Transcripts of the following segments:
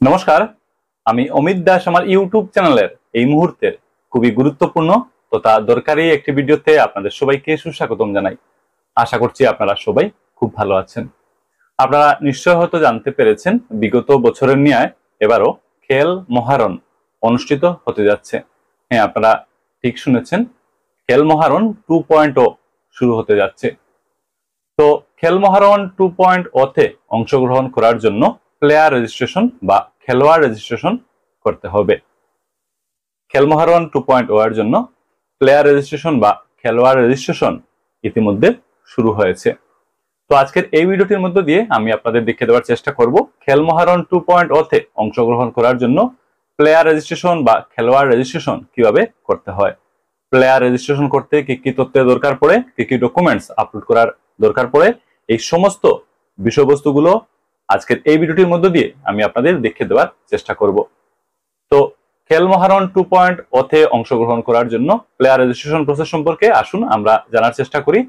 নমস্কার, আমি অমিত দাস। আমার ইউটিউব চ্যানেলের এই মুহূর্তের খুবই গুরুত্বপূর্ণ তথা দরকারি একটি ভিডিওতে আপনাদের সবাইকে সুস্বাগতম জানাই। আশা করছি আপনারা সবাই খুব ভালো আছেন। আপনারা নিশ্চয় হয়তো জানতে পেরেছেন, বিগত বছরের ন্যায় এবারও খেল মহারণ অনুষ্ঠিত হতে যাচ্ছে। হ্যাঁ, আপনারা ঠিক শুনেছেন, খেল মহারণ 2.0 শুরু হতে যাচ্ছে। তো খেল মহারণ 2.0 তে অংশগ্রহণ করার জন্য প্লেয়ার রেজিস্ট্রেশন বা খেলোয়াড় রেজিস্ট্রেশন করতে হবে। খেল মহারণ 2.0 এর জন্য প্লেয়ার রেজিস্ট্রেশন বা খেলোয়াড় রেজিস্ট্রেশন ইতিমধ্যে শুরু হয়েছে। তো আজকের এই ভিডিওটির মধ্য দিয়ে আমি আপনাদের দেখিয়ে দেওয়ার চেষ্টা করব খেল মহারণ 2.0 তে অংশগ্রহণ করার জন্য প্লেয়ার রেজিস্ট্রেশন বা খেলোয়াড় রেজিস্ট্রেশন কিভাবে করতে হয়, প্লেয়ার রেজিস্ট্রেশন করতে কি কি তথ্যের দরকার পড়ে, কি কি ডকুমেন্টস আপলোড করার দরকার পড়ে, এই সমস্ত বিষয়বস্তুগুলো আজকের এই ভিডিওটির মধ্য দিয়ে আমি আপনাদের দেখিয়ে দেওয়ার চেষ্টা করব। তো খেল মহারণ 2.0 তে অংশগ্রহণ করার জন্য প্লেয়ার রেজিস্ট্রেশন প্রসেস সম্পর্কে আসুন আমরা জানার চেষ্টা করি।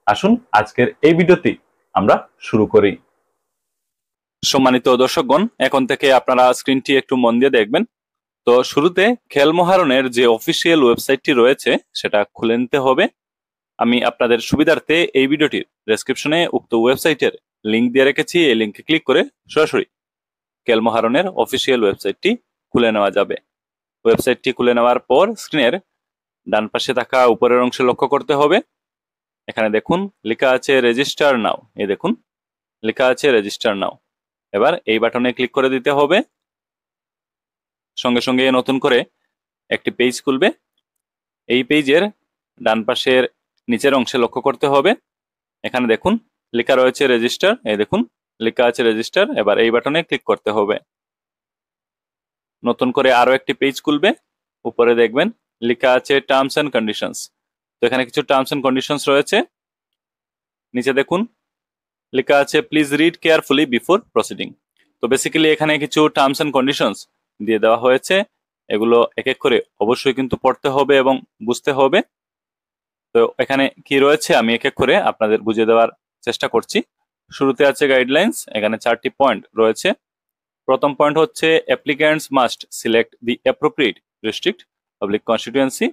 আসুন আজকের এই ভিডিওটি আমরা শুরু করি। সম্মানিত দর্শকগণ, এখন থেকে আপনারা স্ক্রিনটি একটু মন দিয়ে দেখবেন। তো শুরুতে খেল মহারণের যে অফিসিয়াল ওয়েবসাইটটি রয়েছে সেটা খুলে নিতে হবে। আমি আপনাদের সুবিধার্থে এই ভিডিওটির ডেসক্রিপশনে উক্ত ওয়েবসাইটের লিংক দিয়ে রেখেছি। এই লিংকে ক্লিক করে সরাসরি খেল মহারণের অফিসিয়াল ওয়েবসাইটটি খুলে নেওয়া যাবে। ওয়েবসাইটটি খুলে নেওয়ার পর স্ক্রিনের ডান পাশে থাকা উপরের অংশে লক্ষ্য করতে হবে। এখানে দেখুন লেখা আছে রেজিস্টার নাও। এই দেখুন লেখা আছে রেজিস্টার নাও। এবার এই বাটনে ক্লিক করে দিতে হবে। সঙ্গে সঙ্গে নতুন করে একটি পেজ খুলবে। এই পেজের ডান পাশের নিচের অংশে লক্ষ্য করতে হবে। এখানে দেখুন লেখা রয়েছে রেজিস্টার। এই দেখুন লেখা আছে রেজিস্টার। এবার এই বাটনে ক্লিক করতে হবে। নতুন করে আরো একটি পেজ খুলবে। উপরে দেখবেন লেখা আছে টার্মস এন্ড কন্ডিশনস। তো এখানে কিছু টার্মস এন্ড কন্ডিশনস রয়েছে। নিচে দেখুন লেখা আছে please read carefully before proceeding. তো বেসিক্যালি এখানে কিছু টার্মস এন্ড কন্ডিশনস দিয়ে দেওয়া হয়েছে। এগুলো এক এক করে অবশ্যই কিন্তু পড়তে হবে এবং বুঝতে হবে। তো এখানে কি রয়েছে আমি এক এক করে আপনাদের বুঝিয়ে দেওয়ার চেষ্টা করছি। শুরুতে আছে গাইডলাইন্স। এখানে 4টি পয়েন্ট রয়েছে। প্রথম পয়েন্ট হচ্ছে applicants must select the appropriate district oblique constituency,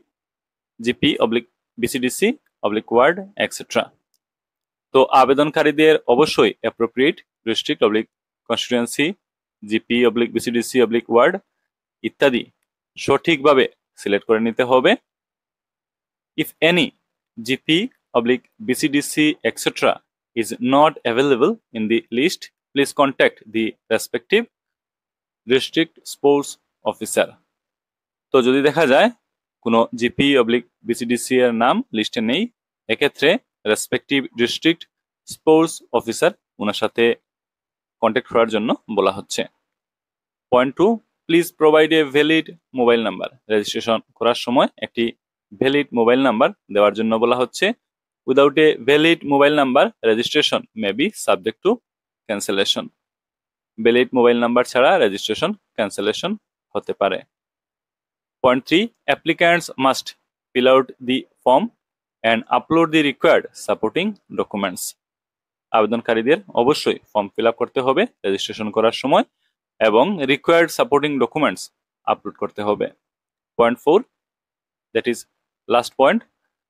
GP oblique BCDC oblique ward etcetera. তো আবেদনকারীদের অবশ্যই appropriate district oblique constituency, GP oblique BCDC oblique ward ইত্যাদি সঠিকভাবে সিলেক্ট করে নিতে হবে। If any GP oblique BCDC etcetera is not available in the list, please contact the respective district sports officer. তো যদি দেখা যায় কোনো জিপি অবলিক বিসিডিসি এর নাম লিস্টে নেই, এক্ষেত্রে রেসপেক্টিভ ডিস্ট্রিক্ট স্পোর্টস অফিসার ওনার সাথে কন্ট্যাক্ট করার জন্য বলা হচ্ছে। Point 2, please provide a valid mobile number. Registration করার সময় একটি ভ্যালিড মোবাইল নাম্বার দেওয়ার জন্য বলা হচ্ছে। Without a valid mobile number registration may be subject to cancellation. Valid mobile number ছাড়া রেজিস্ট্রেশন ক্যান্সেলেশন হতে পারে। Point 3, applicants must fill out the form and upload the required supporting documents. আবেদনকারীদের অবশ্যই form fill up করতে হবে registration করার সময় এবং required supporting documents upload করতে হবে। Point 4, that is last point,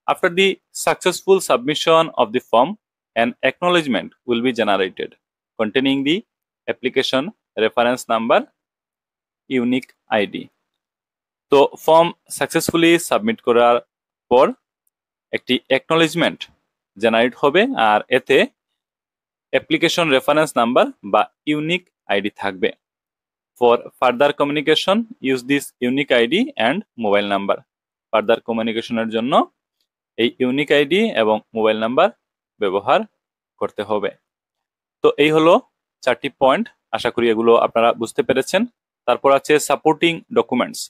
after the successful submission of the form, an acknowledgement will be generated containing the application reference number, unique ID. তো form successfully submit করার পর একটি acknowledgement generate হবে আর এতে application reference number বা unique ID থাকবে। For further communication use this unique ID and mobile number. Further কমিউনিকেশনের জন্য এই ইউনিক আইডি এবং মোবাইল নাম্বার ব্যবহার করতে হবে। তো এই হলো 4টি পয়েন্ট। আশা করি এগুলো আপনারা বুঝতে পেরেছেন। তারপর আছে সাপোর্টিং ডকুমেন্টস।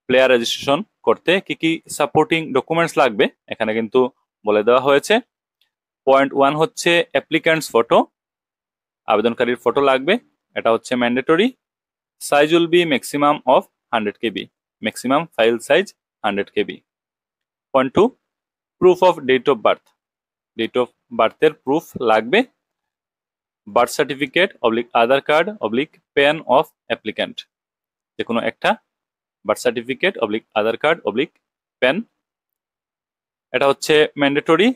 প্লেয়ার রেজিস্ট্রেশন করতে কি কি সাপোর্টিং ডকুমেন্টস লাগবে এখানে কিন্তু বলে দেওয়া হয়েছে। পয়েন্ট 1 হচ্ছে অ্যাপ্লিক্যান্টস ফটো। আবেদনকারীর ফটো লাগবে, এটা হচ্ছে mandatory. Size will be maximum of 100 KB, maximum file size 100 KB. Point 2, proof of date of birth. Date of বার্থের প্রুফ লাগবে। Birth certificate oblique Aadhaar card oblique PAN of applicant, যে কোনো একটা birth certificate oblique Aadhaar card oblique PAN. এটা হচ্ছে mandatory.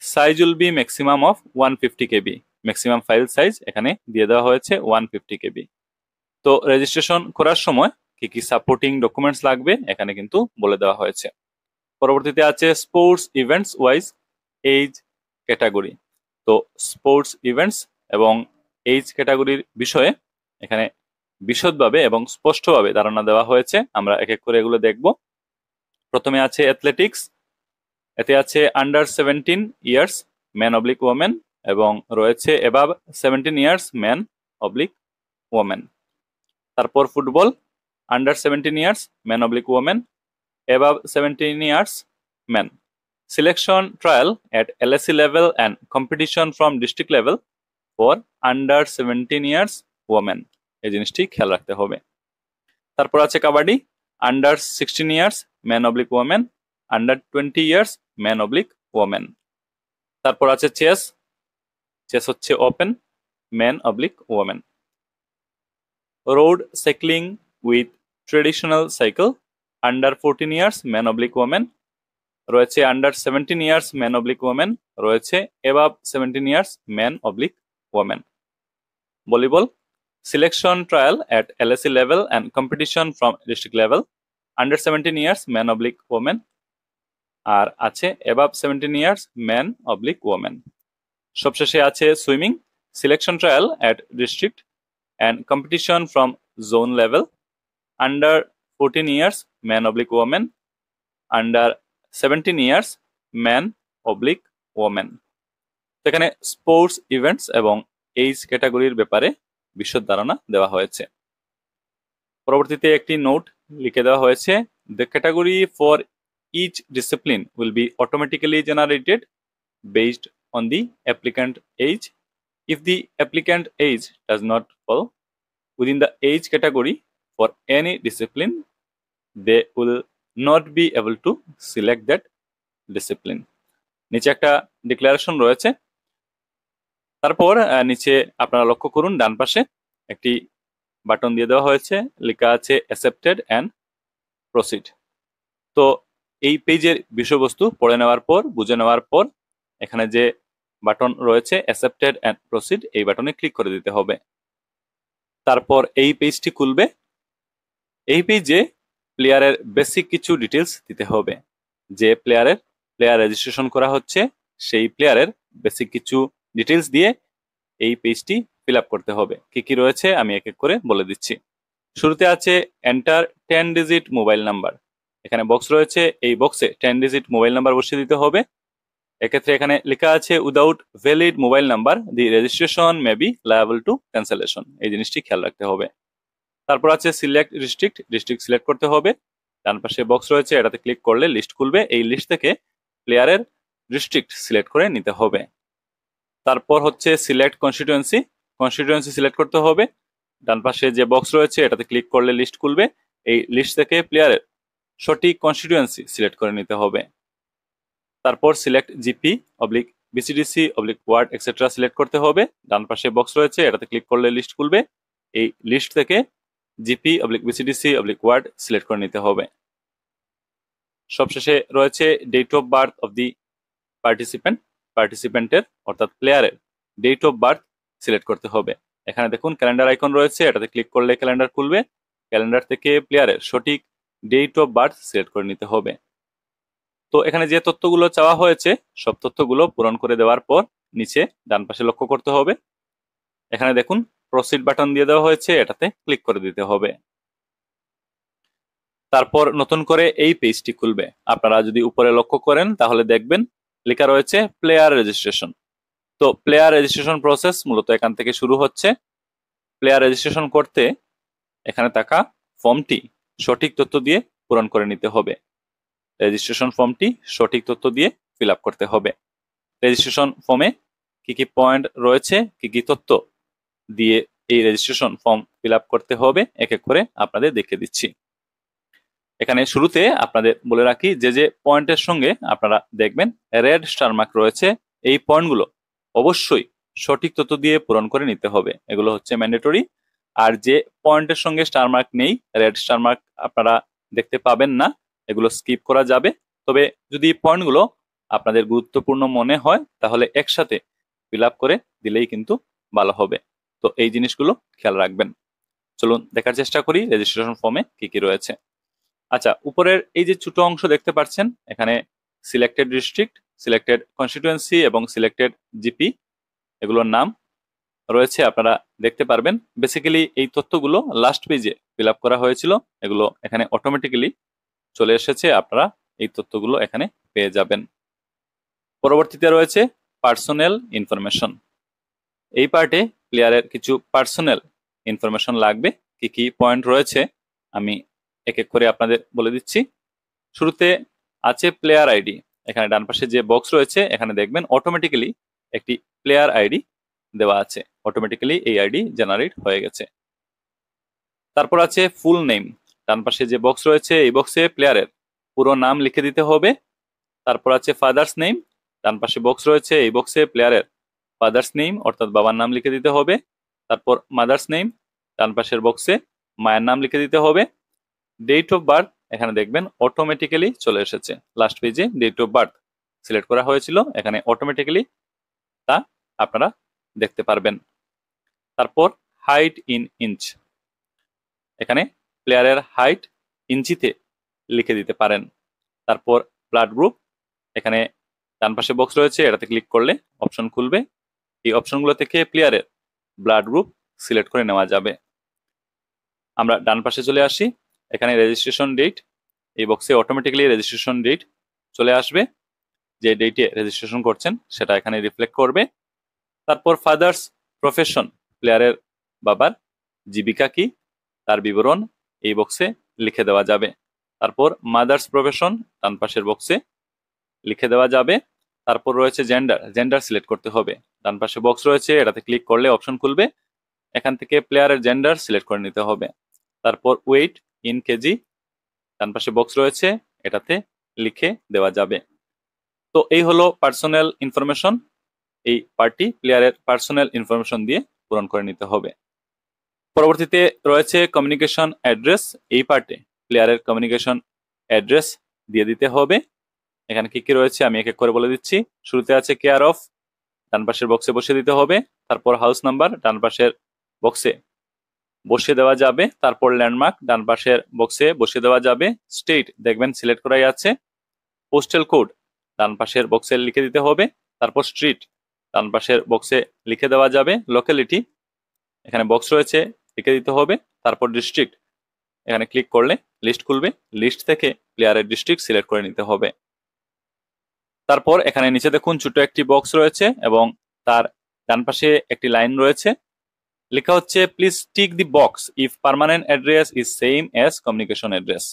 Size will be maximum of 150 KB, maximum file size এখানে দিয়ে দেওয়া হয়েছে 150 কেবি। তো রেজিস্ট্রেশন করার সময় কি কি সাপোর্টিং ডকুমেন্টস লাগবে এখানে কিন্তু বলে দেওয়া হয়েছে। পরবর্তীতে আছে sports events wise age category. তো স্পোর্টস ইভেন্টস এবং এইজ ক্যাটাগরির বিষয়ে এখানে বিশদভাবে এবং স্পষ্টভাবে ধারণা দেওয়া হয়েছে। আমরা এক এক করে এগুলো দেখব। প্রথমে আছে অ্যাথলেটিক্স, এতে আছে under 17 years man oblique women এবং রয়েছে above 17 years man oblique women. তারপর football, under 17 years man oblique women, এবাব 17 years man. Selection trial at LSE level and competition from district level for under 17 years women, এই জিনিসটি খেয়াল রাখতে হবে। তারপর আছে kabaddi, under 16 years man oblique women, under 20 years man oblique women. তারপর আছে chess, chess হচ্ছে open man oblique women. Road cycling with traditional cycle, under 14 years man oblique women, রয়েছে under 17 years man oblique women, রয়েছে above 17 years man oblique women. Volleyball, selection trial at LSE level and competition from district level, under 17 years man oblique women, আর আছে এবাব 17 years man oblique women. সবশেষে আছে swimming, selection trial at district and competition from zone level, under 14 years man oblique women, under 17 years man oblique women. এখানে sports events এবং age ক্যাটাগরির ব্যাপারে বিশদ ধারণা দেওয়া হয়েছে। পরবর্তীতে একটি নোট লিখে দেওয়া হয়েছে, the category for each discipline will be automatically generated based on the applicant age. If the applicant age does not fall within the age category for any discipline, they will not be able to select that discipline। নিচে একটা declaration রয়েছে। তারপর নিচে আপনারা লক্ষ্য করুন ডান পাশে একটি বাটন দিয়ে দেওয়া হয়েছে, লেখা আছে অ্যাকসেপ্টেড অ্যান্ড প্রসিড। তো এই পেজের বিষয়বস্তু পড়ে নেওয়ার পর বুঝে নেওয়ার পর এখানে যে বাটন রয়েছে অ্যাকসেপ্টেড অ্যান্ড প্রসিড, এই বাটনে ক্লিক করে দিতে হবে। তারপর এই পেজটি খুলবে। এই পেজে প্লেয়ারের বেসিক কিছু ডিটেলস দিতে হবে। যে প্লেয়ার রেজিস্ট্রেশন করা হচ্ছে সেই প্লেয়ারের বেসিক কিছু ডিটেলস দিয়ে এই পেজটি ফিল আপ করতে হবে। কি কি রয়েছে আমি এক এক করে বলে দিচ্ছি। শুরুতে আছে এন্টার 10 ডিজিট মোবাইল নাম্বার। এখানে বক্স রয়েছে, এই বক্সে 10 ডিজিট মোবাইল নাম্বার বসিয়ে দিতে হবে। এক্ষেত্রে এখানে লেখা আছে without valid mobile number the registration may be liable two cancellation, এই জিনিসটি খেয়াল রাখতে হবে। তারপর আছে সিলেক্ট ডিস্ট্রিক্ট, ডিস্ট্রিক্ট সিলেক্ট করতে হবে। ডান পাশে বক্স রয়েছে, এটাতে ক্লিক করলে লিস্ট খুলবে। এই লিস্ট থেকে প্লেয়ারের ডিস্ট্রিক্ট সিলেক্ট করে নিতে হবে। তারপর হচ্ছে সিলেক্ট কনস্টিটিউয়েন্সি, কনস্টিটিউয়েন্সি সিলেক্ট করতে হবে। ডান পাশে যে বক্স রয়েছে এটাতে ক্লিক করলে লিস্ট খুলবে। এই লিস্ট থেকে প্লেয়ারের সঠিক কনস্টিটিউয়েন্সি সিলেক্ট করে নিতে হবে। তারপর select GP oblique BCDC oblique ward etcetera select করতে হবে। ডান পাশে বক্স রয়েছে, এটাতে ক্লিক করলে লিস্ট খুলবে। এই লিস্ট থেকে GP oblique BCDC oblique ward select করে নিতে হবে। সবশেষে রয়েছে date of birth of the পার্টিসিপেন্টের অর্থাৎ প্লেয়ারের ডেট অফ বার্থ সিলেক্ট করতে হবে। এখানে দেখুন ক্যালেন্ডার আইকন রয়েছে, এটাতে ক্লিক করলে ক্যালেন্ডার খুলবে। ক্যালেন্ডার থেকে প্লেয়ারের সঠিক ডেট অফ বার্থ সিলেক্ট করে নিতে হবে। তো এখানে যে তথ্যগুলো চাওয়া হয়েছে সব তথ্যগুলো পূরণ করে দেওয়ার পর নিচে ডান পাশে লক্ষ্য করতে হবে। এখানে দেখুন প্রসিড বাটন দিয়ে দেওয়া হয়েছে, এটাতে ক্লিক করে দিতে হবে। তারপর নতুন করে এই পেজটি খুলবে। আপনারা যদি উপরে লক্ষ্য করেন তাহলে দেখবেন লেখা রয়েছে প্লেয়ার রেজিস্ট্রেশন। তো প্লেয়ার রেজিস্ট্রেশন প্রসেস মূলত এখান থেকে শুরু হচ্ছে। প্লেয়ার রেজিস্ট্রেশন করতে এখানে থাকা ফর্মটি সঠিক তথ্য দিয়ে পূরণ করে নিতে হবে। রেজিস্ট্রেশন ফর্মটি সঠিক তথ্য দিয়ে ফিল আপ করতে হবে। রেজিস্ট্রেশন ফর্মে কি কি পয়েন্ট রয়েছে, কি কি তথ্য দিয়ে এই রেজিস্ট্রেশন ফর্ম ফিল আপ করতে হবে এক এক করে আপনাদের দেখিয়ে দিচ্ছি। এখানে শুরুতে আপনাদের বলে রাখি যে যে পয়েন্টের সঙ্গে আপনারা দেখবেন রেড স্টার মার্ক রয়েছে, এই পয়েন্টগুলো অবশ্যই সঠিক তথ্য দিয়ে পূরণ করে নিতে হবে, এগুলো হচ্ছে ম্যান্ডেটরি। আর যে পয়েন্টের সঙ্গে স্টার মার্ক নেই, রেড স্টার মার্ক আপনারা দেখতে পাবেন না, এগুলো স্কিপ করা যাবে। তবে যদি পয়েন্টগুলো আপনাদের গুরুত্বপূর্ণ মনে হয় তাহলে একসাথে ফিল আপ করে দিলেই কিন্তু ভালো হবে। তো এই জিনিসগুলো খেয়াল রাখবেন। চলুন দেখার চেষ্টা করি রেজিস্ট্রেশন ফর্মে কি কি রয়েছে। আচ্ছা, উপরের এই যে ছোট অংশ দেখতে পাচ্ছেন, এখানে সিলেক্টেড ডিস্ট্রিক্ট, সিলেক্টেড কনস্টিটিউয়েন্সি এবং সিলেক্টেড জিপি এগুলোর নাম রয়েছে, আপনারা দেখতে পারবেন। বেসিক্যালি এই তথ্যগুলো লাস্ট পেজে ফিল আপ করা হয়েছিল, এগুলো এখানে অটোমেটিক্যালি চলে এসেছে, আপনারা এই তথ্যগুলো এখানে পেয়ে যাবেন। পরবর্তীতে রয়েছে পার্সোনাল ইনফরমেশন। এই পার্টে প্লেয়ারের কিছু পার্সোনাল ইনফরমেশন লাগবে। কি কি পয়েন্ট রয়েছে আমি এক এক করে আপনাদের বলে দিচ্ছি। শুরুতে আছে প্লেয়ার আইডি। এখানে ডান পাশে যে বক্স রয়েছে এখানে দেখবেন অটোমেটিক্যালি একটি প্লেয়ার আইডি দেওয়া আছে, অটোমেটিক্যালি এই আইডি জেনারেট হয়ে গেছে। তারপর আছে ফুল নেম। ডান পাশে যে বক্স রয়েছে এই বক্সে প্লেয়ারের পুরো নাম লিখে দিতে হবে। তারপর আছে ফাদার্স নেম। ডান পাশে বক্স রয়েছে এই বক্সে প্লেয়ারের ফাদার্স নেম অর্থাৎ বাবার নাম লিখে দিতে হবে। তারপর মাদার্স নেম, ডান পাশের বক্সে মায়ের নাম লিখে দিতে হবে। ডেট অফ বার্থ এখানে দেখবেন অটোমেটিক্যালি চলে এসেছে, লাস্ট পেজে ডেট অফ বার্থ সিলেক্ট করা হয়েছিল, এখানে অটোমেটিক্যালি তা আপনারা দেখতে পারবেন। তারপর হাইট ইন ইঞ্চ, এখানে প্লেয়ারের হাইট ইঞ্চিতে লিখে দিতে পারেন। তারপর ব্লাড গ্রুপ, এখানে ডান পাশে বক্স রয়েছে, এটাতে ক্লিক করলে অপশন খুলবে, এই অপশনগুলো থেকে প্লেয়ারের ব্লাড গ্রুপ সিলেক্ট করে নেওয়া যাবে। আমরা ডান পাশে চলে আসি, এখানে রেজিস্ট্রেশন ডেট, এই বক্সে অটোমেটিক্যালি রেজিস্ট্রেশন ডেট চলে আসবে, যে ডেটে রেজিস্ট্রেশন করছেন সেটা এখানে রিফ্লেক্ট করবে। তারপর ফাদার্স প্রফেশন, প্লেয়ারের বাবার জীবিকা কি তার বিবরণ এই বক্সে লিখে দেওয়া যাবে। তারপর মাদার্স প্রফেশন ডান পাশের বক্সে লিখে দেওয়া যাবে। তারপর রয়েছে জেন্ডার, জেন্ডার সিলেক্ট করতে হবে, ডান পাশে বক্স রয়েছে, এটাতে ক্লিক করলে অপশন খুলবে, এখান থেকে প্লেয়ারের জেন্ডার সিলেক্ট করে নিতে হবে। তারপর ওয়েট ইন কেজি, ডান পাশে বক্স রয়েছে, এটাতে লিখে দেওয়া যাবে। তো এই হলো পার্সোনাল ইনফরমেশন, এই পার্টি প্লেয়ারের পার্সোনাল ইনফরমেশন দিয়ে পূরণ করে নিতে হবে। পরবর্তীতে রয়েছে কমিউনিকেশন অ্যাড্রেস। এই পার্টে প্লেয়ারের কমিউনিকেশন অ্যাড্রেস দিয়ে দিতে হবে। এখানে কি কি রয়েছে আমি এক এক করে বলে দিচ্ছি। শুরুতে আছে কেয়ার অফ, ডান পাশের বক্সে বসিয়ে দিতে হবে। তারপর হাউস নাম্বার ডান পাশের বক্সে বসিয়ে দেওয়া যাবে। তারপর ল্যান্ডমার্ক ডান পাশের বক্সে বসিয়ে দেওয়া যাবে। স্টেট দেখবেন সিলেক্ট করাই আছে। পোস্টাল কোড ডান পাশের বক্সে লিখে দিতে হবে। তারপর স্ট্রিট ডান পাশের বক্সে লিখে দেওয়া যাবে। লোকালিটি এখানে বক্স রয়েছে, লিখে দিতে হবে। তারপর ডিস্ট্রিক্ট, এখানে ক্লিক করলে লিস্ট খুলবে, লিস্ট থেকে প্লেয়ারের ডিস্ট্রিক্ট সিলেক্ট করে নিতে হবে। তারপর এখানে নিচে দেখুন ছোট একটি বক্স রয়েছে এবং তার ডান পাশে একটি লাইন রয়েছে, লেখা হচ্ছে please tick the box if permanent address is same as communication address.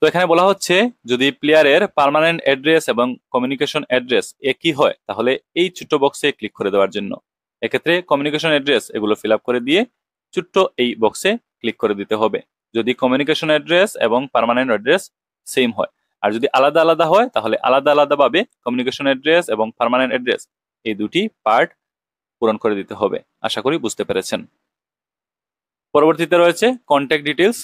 তো এখানে বলা হচ্ছে যদি প্লেয়ারের পার্মানেন্ট অ্যাড্রেস এবং কমিউনিকেশন অ্যাড্রেস একই হয় তাহলে এই ছোট্ট বক্সে ক্লিক করে দেওয়ার জন্য, এক্ষেত্রে কমিউনিকেশন অ্যাড্রেস এগুলো ফিল আপ করে দিয়ে ছোট্ট এই বক্সে ক্লিক করে দিতে হবে যদি কমিউনিকেশন অ্যাড্রেস এবং পার্মানেন্ট অ্যাড্রেস সেম হয়। আর যদি আলাদা আলাদা হয় তাহলে আলাদা আলাদাভাবে কমিউনিকেশন অ্যাড্রেস এবং পার্মানেন্ট অ্যাড্রেস এই দুটি পার্ট পূরণ করে দিতে হবে। আশা করি বুঝতে পেরেছেন। পরবর্তীতে রয়েছে কন্ট্যাক্ট ডিটেলস।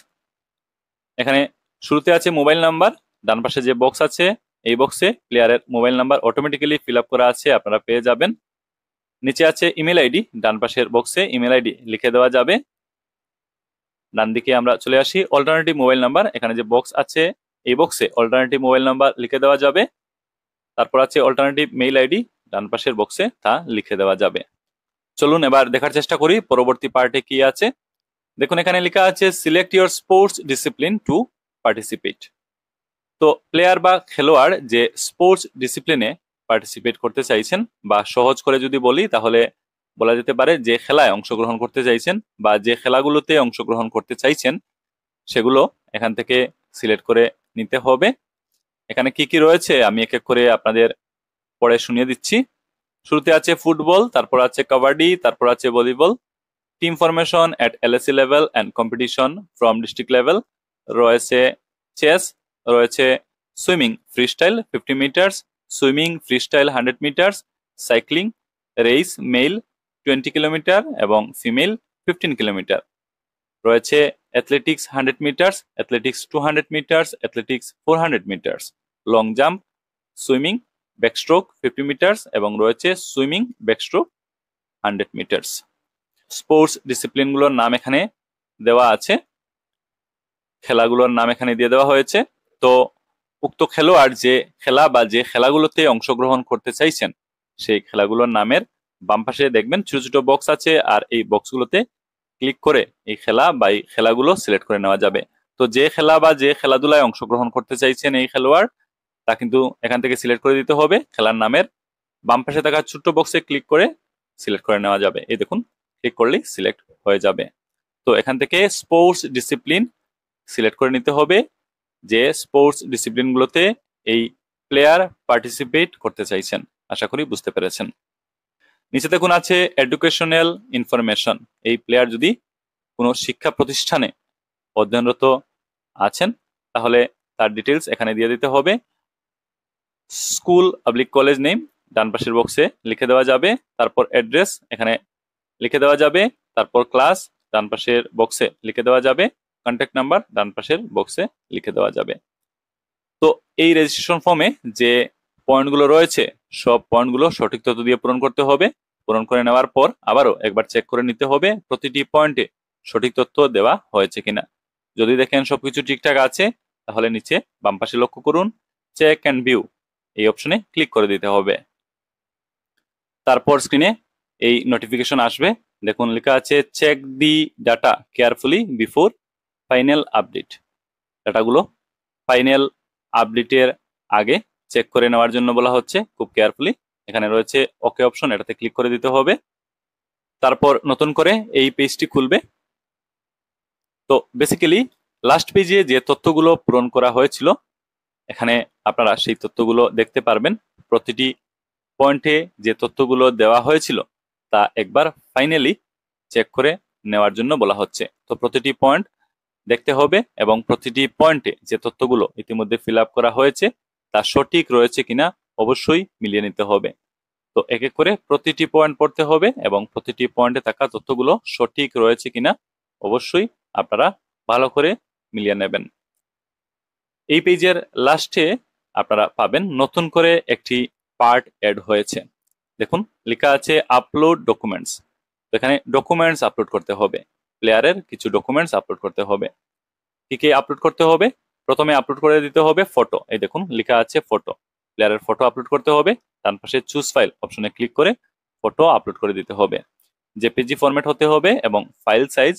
এখানে শুরুতে আছে মোবাইল নাম্বার, ডান পাশে যে বক্স আছে এই বক্সে প্লেয়ারের mobile number automatically fill up করা আছে, আপনারা পেয়ে যাবেন। নিচে আছে ইমেল আইডি, ডান পাশের বক্সে ইমেল আইডি লিখে দেওয়া যাবে। ডান দিকে আমরা চলে আসি অল্টারনেটিভ মোবাইল নাম্বার, এখানে যে বক্স আছে এই বক্সে অল্টারনেটিভ মোবাইল নাম্বার লিখে দেওয়া যাবে। তারপর আছে অল্টারনেটিভ মেইল আইডি, ডান পাশের বক্সে তা লিখে দেওয়া যাবে। চলুন এবার দেখার চেষ্টা করি পরবর্তী পার্টে কি আছে। দেখুন এখানে লেখা আছে select your sports discipline to participate. তো প্লেয়ার বা খেলোয়াড় যে স্পোর্টস ডিসিপ্লিনে পার্টিসিপেট করতে চাইছেন, বা সহজ করে যদি বলি তাহলে বলা যেতে পারে যে খেলায় অংশগ্রহণ করতে চাইছেন বা যে খেলাগুলোতে অংশগ্রহণ করতে চাইছেন সেগুলো এখান থেকে সিলেক্ট করে নিতে হবে। এখানে কি কি রয়েছে আমি এক এক করে আপনাদের পড়ে শুনিয়ে দিচ্ছি। শুরুতে আছে ফুটবল, তারপর আছে কাবাডি, তারপর আছে volleyball. Team formation at LAC level and competition from district level. রয়েছে চেস, রয়েছে swimming freestyle 50 metres, swimming freestyle 100 metres, cycling race male 20 kilometre এবং ফিমেল 15 কিলোমিটার। রয়েছে athletics 100 metres, athletics 200 metres, athletics 400 metres, long jump, swimming, backstroke 50 metres এবং রয়েছে swimming backstroke 100 metres. Sports ডিসিপ্লিনগুলোর নাম এখানে দেওয়া আছে, খেলাগুলোর নাম এখানে দিয়ে দেওয়া হয়েছে। তো উক্ত খেলোয়াড় যে খেলা বা যে খেলাগুলোতে অংশগ্রহণ করতে চাইছেন সেই খেলাগুলোর নামের বাম পাশে দেখবেন ছোট ছোট বক্স আছে, আর এই বক্সগুলোতে ক্লিক করে এই খেলা বা এই খেলাগুলো সিলেক্ট করে নেওয়া যাবে। তো যে খেলা বা যে খেলাধুলায় অংশগ্রহণ করতে চাইছেন এই খেলোয়াড়, তা কিন্তু এখান থেকে সিলেক্ট করে দিতে হবে। খেলার নামের বাম পাশে থাকা ছোট্ট বক্সে ক্লিক করে সিলেক্ট করে নেওয়া যাবে। এই দেখুন, ক্লিক করলেই সিলেক্ট হয়ে যাবে। তো এখান থেকে স্পোর্টস ডিসিপ্লিন সিলেক্ট করে নিতে হবে, যে স্পোর্টস ডিসিপ্লিনগুলোতে এই প্লেয়ার পার্টিসিপেট করতে চাইছেন। আশা করি বুঝতে পেরেছেন। নিচে দেখুন আছে এডুকেশনাল ইনফরমেশন। এই প্লেয়ার যদি কোনো শিক্ষা প্রতিষ্ঠানে অধ্যয়নরত আছেন তাহলে তার ডিটেলস এখানে দিয়ে দিতে হবে। স্কুল পাবলিক কলেজ নেম ডান পাশের বক্সে লিখে দেওয়া যাবে, তারপর অ্যাড্রেস এখানে লিখে দেওয়া যাবে, তারপর ক্লাস ডান পাশের বক্সে লিখে দেওয়া যাবে, কন্ট্যাক্ট নাম্বার ডান পাশের বক্সে লিখে দেওয়া যাবে। তো এই রেজিস্ট্রেশন ফর্মে যে পয়েন্টগুলো রয়েছে সব পয়েন্টগুলো সঠিক তথ্য দিয়ে পূরণ করতে হবে। পূরণ করে নেওয়ার পর আবারও একবার চেক করে নিতে হবে প্রতিটি পয়েন্টে সঠিক তথ্য দেওয়া হয়েছে কিনা। যদি দেখেন সবকিছু ঠিকঠাক আছে তাহলে নিচে বাম পাশে লক্ষ্য করুন চেক অ্যান্ড ভিউ এই অপশনে ক্লিক করে দিতে হবে। তারপর স্ক্রিনে এই নোটিফিকেশন আসবে, দেখুন লেখা আছে check the data carefully before final update. ডাটাগুলো ফাইনাল আপডেটের আগে চেক করে নেওয়ার জন্য বলা হচ্ছে, খুব কেয়ারফুলি। এখানে রয়েছে ওকে অপশন, এটাতে ক্লিক করে দিতে হবে। তারপর নতুন করে এই পেজটি খুলবে। তো বেসিক্যালি লাস্ট পেজে যে তথ্যগুলো পূরণ করা হয়েছিল এখানে আপনারা সেই তথ্যগুলো দেখতে পারবেন। প্রতিটি পয়েন্টে যে তথ্যগুলো দেওয়া হয়েছিল তা একবার ফাইনালি চেক করে নেওয়ার জন্য বলা হচ্ছে। তো প্রতিটি পয়েন্ট দেখতে হবে এবং প্রতিটি পয়েন্টে যে তথ্যগুলো ইতিমধ্যে ফিল আপ করা হয়েছে তা সঠিক রয়েছে কিনা অবশ্যই মিলিয়ে নিতে হবে। তো এক এক করে প্রতিটি পয়েন্ট পড়তে হবে এবং প্রতিটি পয়েন্টে থাকা তথ্যগুলো সঠিক রয়েছে কিনা অবশ্যই আপনারা ভালো করে মিলিয়ে নেবেন। এই পেজের লাস্টে আপনারা পাবেন নতুন করে একটি পার্ট অ্যাড হয়েছে। দেখুন লেখা আছে আপলোড ডকুমেন্টস। এখানে ডকুমেন্টস আপলোড করতে হবে, প্লেয়ারের কিছু ডকুমেন্টস আপলোড করতে হবে। কি কি আপলোড করতে হবে? প্রথমে আপলোড করে দিতে হবে ফটো। এই দেখুন লেখা আছে ফটো, প্লেয়ারের ফটো আপলোড করতে হবে। ডান পাশে চুজ ফাইল অপশনে ক্লিক করে ফটো আপলোড করে দিতে হবে। জেপিজি ফরম্যাট হতে হবে এবং ফাইল সাইজ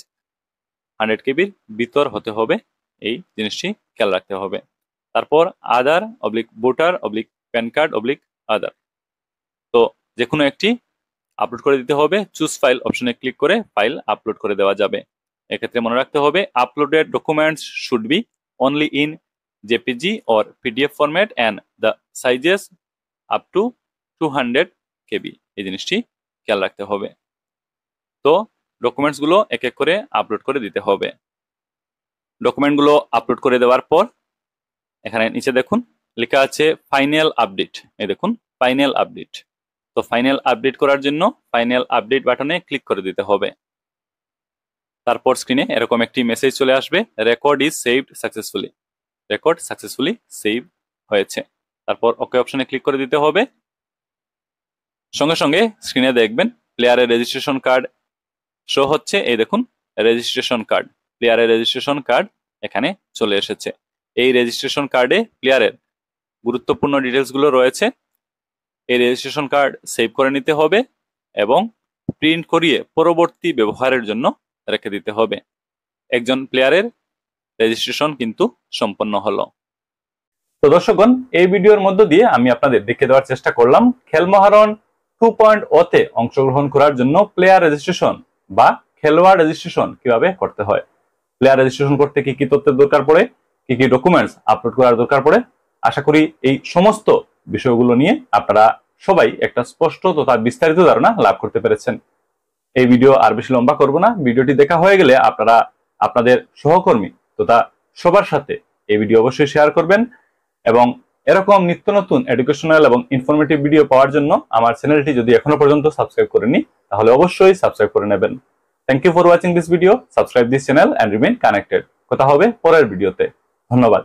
100 কেবির ভিতর হতে হবে, এই জিনিসটি খেয়াল রাখতে হবে। তারপর Aadhaar oblique voter oblique PAN card oblique Aadhaar, তো যে কোনো একটি আপলোড করে দিতে হবে। চুজ ফাইল অপশনে ক্লিক করে ফাইল আপলোড করে দেওয়া যাবে। এক্ষেত্রে মনে রাখতে হবে uploaded documents should be only in JPG or PDF format and the sizes up to 200 KB, এই জিনিসটি খেয়াল রাখতে হবে। তো ডকুমেন্টসগুলো এক এক করে আপলোড করে দিতে হবে। ডকুমেন্টগুলো আপলোড করে দেওয়ার পর এখানে নিচে দেখুন লেখা আছে ফাইনাল আপডেট। এই দেখুন ফাইনাল আপডেট। তো ফাইনাল আপডেট করার জন্য ফাইনাল আপডেট বাটনে ক্লিক করে দিতে হবে। তারপর স্ক্রিনে এরকম একটি মেসেজ চলে আসবে, record is saved successfully. Record successfully save হয়েছে। তারপর ওকে অপশনে ক্লিক করে দিতে হবে। সঙ্গে সঙ্গে স্ক্রিনে দেখবেন প্লেয়ারের রেজিস্ট্রেশন কার্ড শো হচ্ছে। এই দেখুন রেজিস্ট্রেশন কার্ড, প্লেয়ারের রেজিস্ট্রেশন কার্ড এখানে চলে এসেছে। এই রেজিস্ট্রেশন কার্ডে প্লেয়ারের গুরুত্বপূর্ণ ডিটেলসগুলো রয়েছে। এই রেজিস্ট্রেশন কার্ড সেভ করে নিতে হবে এবং প্রিন্ট করিয়ে পরবর্তী ব্যবহারের জন্য রেখে দিতে হবে। একজন প্লেয়ারের রেজিস্ট্রেশন কিন্তু সম্পন্ন হলো। তো দর্শকগণ, এই ভিডিওর মধ্য দিয়ে আমি আপনাদের দেখিয়ে দেওয়ার চেষ্টা করলাম খেল মহারণ 2.0 তে অংশগ্রহণ করার জন্য প্লেয়ার রেজিস্ট্রেশন বা খেলোয়াড় রেজিস্ট্রেশন কিভাবে করতে হয়। প্লেয়ার রেজিস্ট্রেশন করতে কি কি তথ্যের দরকার পড়ে, কি কি ডকুমেন্টস আপলোড করার দরকার পড়ে। আশা করি এই সমস্ত বিষয়গুলো নিয়ে আপনারা সবাই একটা স্পষ্ট তথা বিস্তারিত ধারণা লাভ করতে পেরেছেন। এই ভিডিও আর বেশি লম্বা করব না। ভিডিওটি দেখা হয়ে গেলে আপনারা আপনাদের সহকর্মী তথা সবার সাথে এই ভিডিও অবশ্যই শেয়ার করবেন এবং এরকম নিত্য নতুন এডুকেশনাল এবং ইনফরমেটিভ ভিডিও পাওয়ার জন্য আমার চ্যানেলটি যদি এখনো পর্যন্ত সাবস্ক্রাইব করেনি তাহলে অবশ্যই সাবস্ক্রাইব করে নেবেন। Thank you for watching this video. Subscribe this channel and remain connected. কথা হবে পরের ভিডিওতে। ধন্যবাদ।